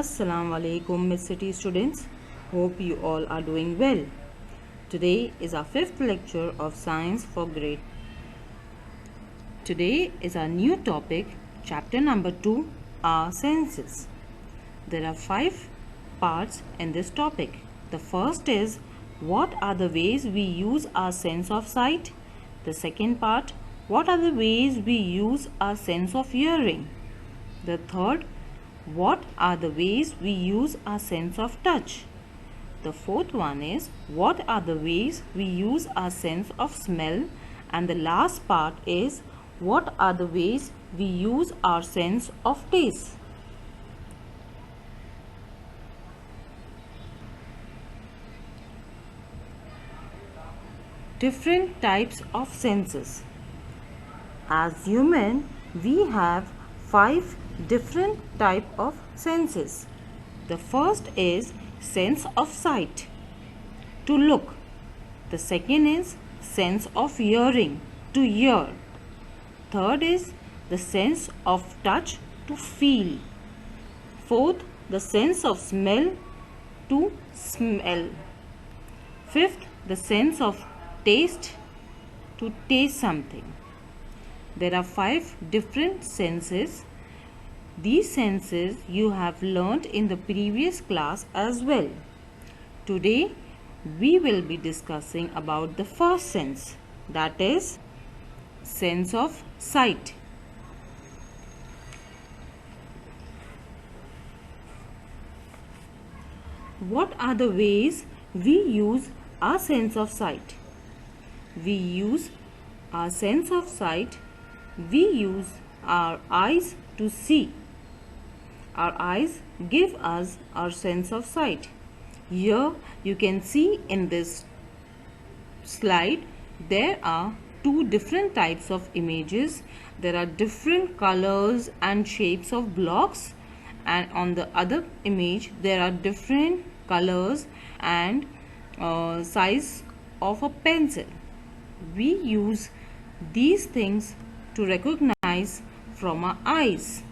Assalamu alaikum, Miss City students. Hope you all are doing well. Today is our fifth lecture of Science for Grade. Today is our new topic, chapter number 2, our senses. There are 5 parts in this topic. The first is, what are the ways we use our sense of sight? The second part, what are the ways we use our sense of hearing? The third, what are the ways we use our sense of touch? The fourth one is, what are the ways we use our sense of smell? And the last part is, what are the ways we use our sense of taste? Different types of senses. As human, we have 5 different type of senses. The first is sense of sight, to look. The second is sense of hearing, to hear. Third is the sense of touch, to feel. Fourth, the sense of smell, to smell. Fifth, the sense of taste, to taste something. There are 5 different senses. These senses you have learnt in the previous class as well. Today we will be discussing about the first sense, that is sense of sight. What are the ways we use our sense of sight? We use our sense of sight, we use our eyes to see. Our eyes give us our sense of sight. Here you can see in this slide there are 2 different types of images. There are different colors and shapes of blocks, and on the other image there are different colors and size of a pencil. We use these things to recognize from our eyes.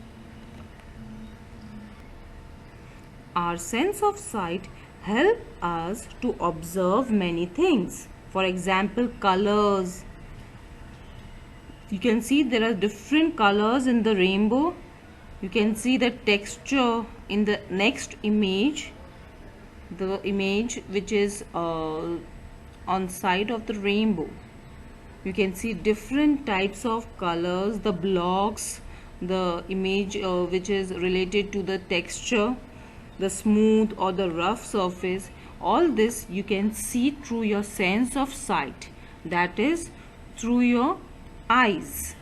Our sense of sight help us to observe many things. For example, colors. You can see there are different colors in the rainbow. You can see the texture in the next image. The image which is on side of the rainbow. You can see different types of colors, the blocks, the image which is related to the texture, the smooth or the rough surface. All this you can see through your sense of sight, that is through your eyes.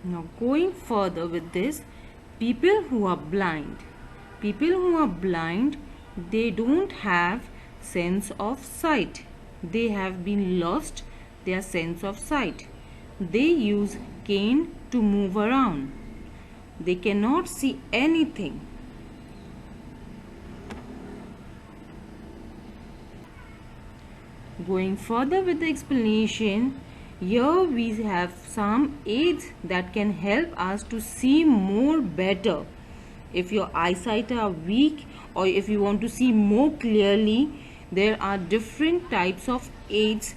Now going further with this, people who are blind, they don't have sense of sight. They have been lost their sense of sight. They use cane to move around. They cannot see anything. Going further with the explanation, here we have some aids that can help us to see more better. If your eyesight are weak or if you want to see more clearly, there are different types of aids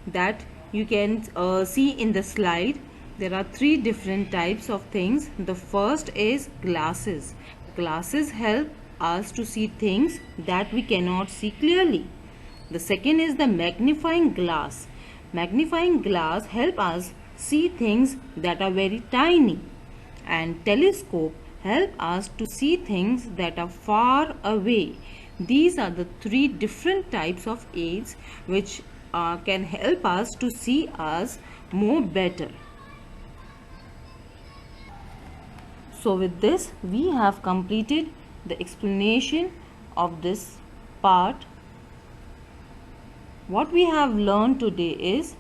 that you can see in the slide. There are 3 different types of things. The first is glasses. Glasses help us to see things that we cannot see clearly. The second is the magnifying glass. Magnifying glass help us see things that are very tiny. And telescope help us to see things that are far away. These are the 3 different types of aids which can help us to see us more better. So with this we have completed the explanation of this part. What we have learned today is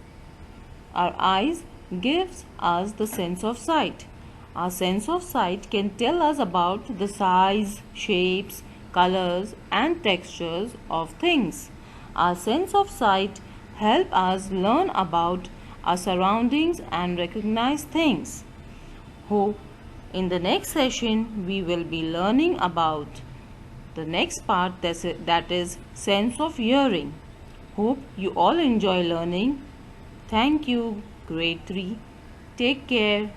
our eyes gives us the sense of sight. Our sense of sight can tell us about the size, shapes, colors and textures of things. Our sense of sight help us learn about our surroundings and recognize things. Hope In the next session, we will be learning about the next part, that is sense of hearing. Hope you all enjoy learning. Thank you, grade 3. Take care.